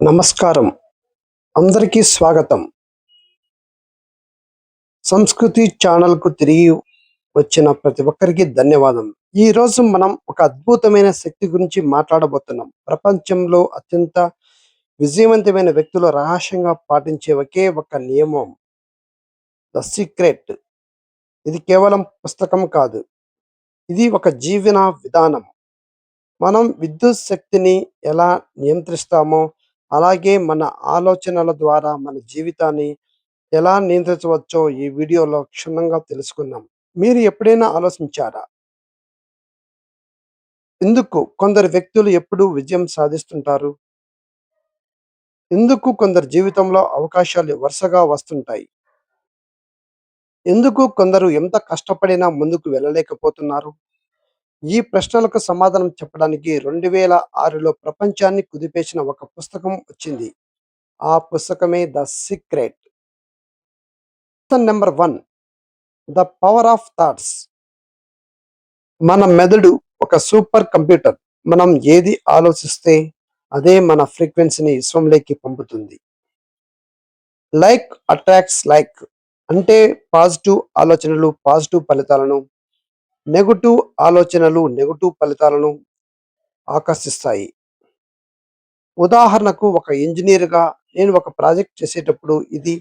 నమస్కారం. అందరికీ స్వాగతం. సంస్కృతి ఛానల్‌కు తిరిగి వచ్చిన ప్రతి ఒక్కరికి ధన్యవాదం. ఈరోజు మనం ఒక అద్భుతమైన శక్తి గురించి మాట్లాడబోతున్నాం. ప్రపంచంలో అత్యంత విజయవంతమైన వ్యక్తులు రహస్యంగా పాటించే ఒకే ఒక నియమం 'ద సీక్రెట్'. ఇది కేవలం పుస్తకం కాదు. ఇది ఒక జీవన విధానం. మనం విద్యుత్ శక్తిని ఎలా నియంత్రిస్తామో, అలాగే మన ఆలోచనల ద్వారా మన జీవితాన్ని ఎలా నియంత్రించవచ్చో ఈ వీడియోలో క్షుణ్ణంగా తెలుసుకుందాం. మీరు ఎప్పుడైనా ఆలోచించారా? ఎందుకు కొందరు వ్యక్తులు ఎప్పుడూ విజయం సాధిస్తుంటారు? ఎందుకు కొందరి జీవితంలో అవకాశాలు వరుసగా వస్తుంటాయి? ఎందుకు కొందరు ఎంత కష్టపడినా ముందుకు వెళ్ళలేకపోతున్నారు? ఈ ప్రశ్నలకు సమాధానం చెప్పడానికి 2006లో ప్రపంచాన్ని కుదిపేసిన ఒక పుస్తకం వచ్చింది. ఆ పుస్తకమే 'the secret'. Lesson number 1, 'the power of thoughts'. మన మెదడు ఒక సూపర్ కంప్యూటర్. మనం ఏది ఆలోచిస్తే అదే మన ఫ్రీక్వెన్సీని విశ్వంలోకి పంపుతుంది. లైక్ అట్రాక్ట్స్ లైక్, అంటే పాజిటివ్ ఆలోచనలు పాజిటివ్ ఫలితాలను, నెగటివ్ ఆలోచనలు నెగటివ్ ఫలితాలను ఆకర్షిస్తాయి. ఉదాహరణకు, ఒక ఇంజనీర్గా నేను ఒక ప్రాజెక్ట్ చేసేటప్పుడు ఇది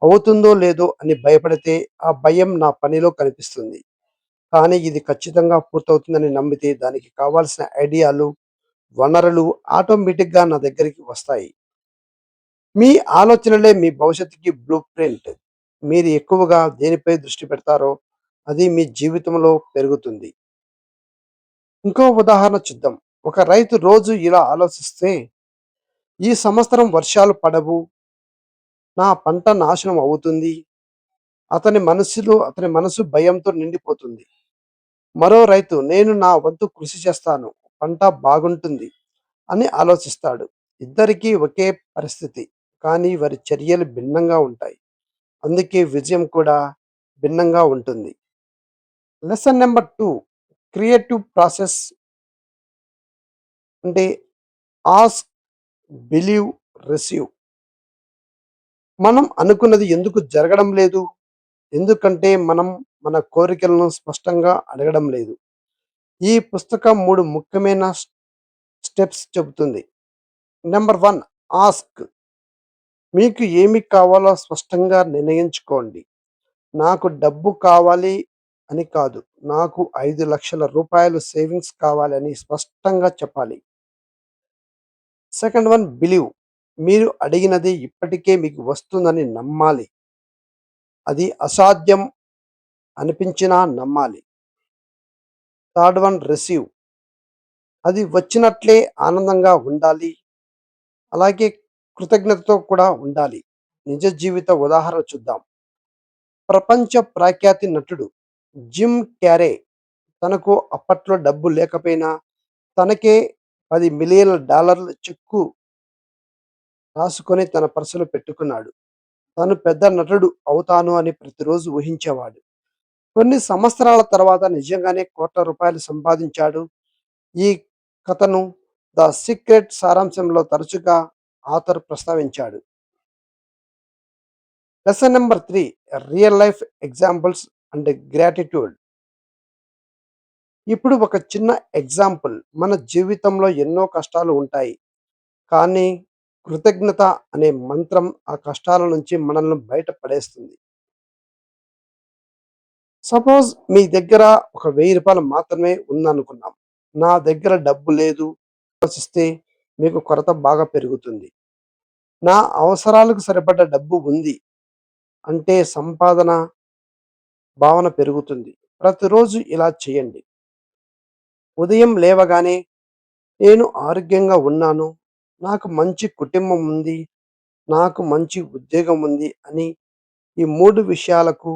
అవుతుందో లేదో అని భయపడితే ఆ భయం నా పనిలో కనిపిస్తుంది. కానీ ఇది ఖచ్చితంగా పూర్తవుతుందని నమ్మితే దానికి కావాల్సిన ఐడియాలు, వనరులు ఆటోమేటిక్గా నా దగ్గరికి వస్తాయి. మీ ఆలోచనలే మీ భవిష్యత్తుకి బ్లూ ప్రింట్. మీరు ఎక్కువగా దేనిపై దృష్టి పెడతారో అది మీ జీవితంలో పెరుగుతుంది. ఇంకో ఉదాహరణ చూద్దాం. ఒక రైతు రోజు ఇలా ఆలోచిస్తే, ఈ సంవత్సరం వర్షాలు పడవు, నా పంట నాశనం అవుతుంది, అతని మనసు భయంతో నిండిపోతుంది. మరో రైతు, నేను నా వంతు కృషి చేస్తాను, పంట బాగుంటుంది అని ఆలోచిస్తాడు. ఇద్దరికీ ఒకే పరిస్థితి, కానీ వారి చర్యలు భిన్నంగా ఉంటాయి. అందుకే విజయం కూడా భిన్నంగా ఉంటుంది. Lesson number 2, creative process. అంటే ఆస్క్, బిలీవ్, రిసీవ్. మనం అనుకున్నది ఎందుకు జరగడం లేదు? ఎందుకంటే మనం మన కోరికలను స్పష్టంగా అడగడం లేదు. ఈ పుస్తకం 3 ముఖ్యమైన స్టెప్స్ చెబుతుంది. Number 1, ask. మీకు ఏమి కావాలో స్పష్టంగా నిర్ణయించుకోండి. నాకు డబ్బు కావాలి అని కాదు, నాకు 5,00,000 రూపాయలు సేవింగ్స్ కావాలి అని స్పష్టంగా చెప్పాలి. Second one, believe. మీరు అడిగినది ఇప్పటికే మీకు వస్తుందని నమ్మాలి. అది అసాధ్యం అనిపించినా నమ్మాలి. Third one, receive. అది వచ్చినట్లే ఆనందంగా ఉండాలి, అలాగే కృతజ్ఞతతో కూడా ఉండాలి. నిజ జీవిత ఉదాహరణ చూద్దాం. ప్రపంచ ప్రఖ్యాతి నటుడు జిమ్ క్యారే తనకు అప్పట్లో డబ్బు లేకపోయినా తనకే $10 మిలియన్ల చెక్కు రాసుకొని తన పర్సులో పెట్టుకున్నాడు. తను పెద్ద నటుడు అవుతాను అని ప్రతిరోజు ఊహించేవాడు. కొన్ని సంవత్సరాల తర్వాత నిజంగానే కోట్ల రూపాయలు సంపాదించాడు. ఈ కథను 'ద సీక్రెట్' సారాంశంలో తరచుగా ఆథర్ ప్రస్తావించాడు. Lesson number 3, real life examples and gratitude. ఇప్పుడు ఒక చిన్న ఎగ్జాంపుల్. మన జీవితంలో ఎన్నో కష్టాలు ఉంటాయి, కానీ కృతజ్ఞత అనే మంత్రం ఆ కష్టాల నుంచి మనల్ని బయట పడేస్తుంది. సపోజ్ మీ దగ్గర ఒక ₹1000 మాత్రమే ఉందనుకున్నాం. నా దగ్గర డబ్బు లేదు ఆలోచిస్తే మీకు కొరత బాగా పెరుగుతుంది. నా అవసరాలకు సరిపడ్డ డబ్బు ఉంది అంటే సంపాదన భావన పెరుగుతుంది. ప్రతిరోజు ఇలా చేయండి. ఉదయం లేవగానే నేను ఆరోగ్యంగా ఉన్నాను, నాకు మంచి కుటుంబం ఉంది, నాకు మంచి ఉద్యోగం ఉంది అని ఈ 3 విషయాలకు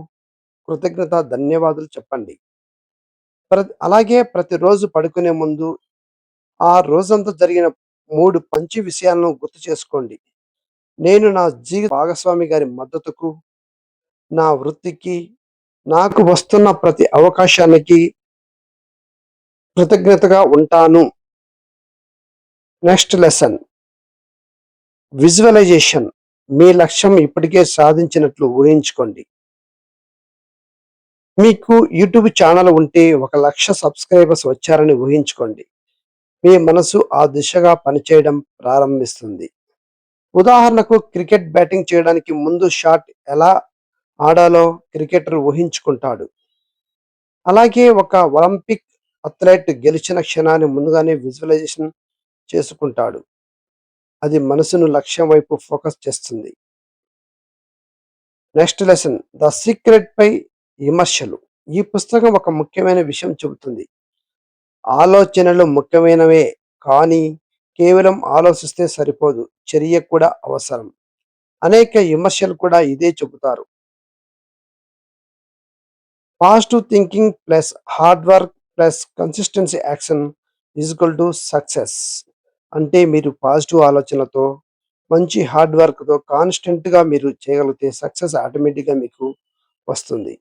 కృతజ్ఞత, ధన్యవాదాలు చెప్పండి. అలాగే ప్రతిరోజు పడుకునే ముందు ఆ రోజంతా జరిగిన 3 మంచి విషయాలను గుర్తు చేసుకోండి. నేను నా జీవిత భాగస్వామి గారి మద్దతుకు, నా వృత్తికి, నాకు వస్తున్న ప్రతి అవకాశానికి కృతజ్ఞతగా ఉంటాను. Next lesson. విజువలైజేషన్. మీ లక్ష్యం ఇప్పటికే సాధించినట్లు ఊహించుకోండి. మీకు యూట్యూబ్ ఛానల్ ఉంటే 1,00,000 సబ్స్క్రైబర్స్ వచ్చారని ఊహించుకోండి. మీ మనసు ఆ దిశగా పనిచేయడం ప్రారంభిస్తుంది. ఉదాహరణకు క్రికెట్ బ్యాటింగ్ చేయడానికి ముందు షాట్ ఎలా ఆడాలో క్రికెటర్ ఊహించుకుంటాడు. అలాగే ఒక ఒలింపిక్ అథ్లెట్ గెలిచిన క్షణాన్ని ముందుగానే విజువలైజేషన్ చేసుకుంటాడు. అది మనసును లక్ష్యం వైపు ఫోకస్ చేస్తుంది. నెక్స్ట్ లెసన్ ద సీక్రెట్ పై విమర్శలు. ఈ పుస్తకం ఒక ముఖ్యమైన విషయం చెబుతుంది. ఆలోచనలు ముఖ్యమైనవే, కానీ కేవలం ఆలోచిస్తే సరిపోదు, చర్య కూడా అవసరం. అనేక విమర్శలు కూడా ఇదే చెబుతారు. Positive thinking plus hard work plus consistency action equal to success. అంటే మీరు పాజిటివ్ ఆలోచనలతో, మంచి హార్డ్ వర్క్తో కాన్స్టెంట్గా మీరు చేయగలిగితే సక్సెస్ ఆటోమేటిక్గా మీకు వస్తుంది.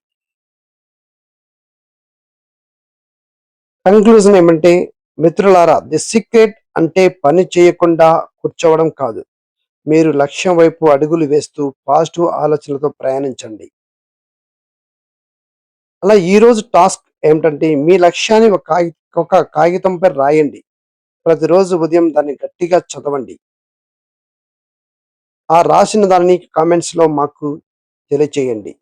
కంక్లూజన్ ఏమంటే, మిత్రులారా, ది సీక్రెట్ అంటే పని చేయకుండా కూర్చోవడం కాదు. మీరు లక్ష్యం వైపు అడుగులు వేస్తూ పాజిటివ్ ఆలోచనలతో ప్రయాణించండి. అలా ఈరోజు టాస్క్ ఏమిటంటే, మీ లక్ష్యాన్ని ఒక కాగితంపై రాయండి. ప్రతిరోజు ఉదయం దాన్ని గట్టిగా చదవండి. ఆ రాసిన దానిని కామెంట్స్లో మాకు తెలియచేయండి.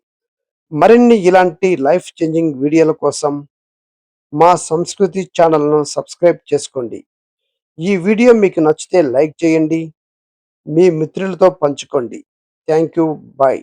మరిన్ని ఇలాంటి లైఫ్ చేంజింగ్ వీడియోల కోసం మా సంస్కృతి ఛానల్ను సబ్స్క్రైబ్ చేసుకోండి. ఈ వీడియో మీకు నచ్చితే లైక్ చేయండి, మీ మిత్రులతో పంచుకోండి. Thank you. బాయ్.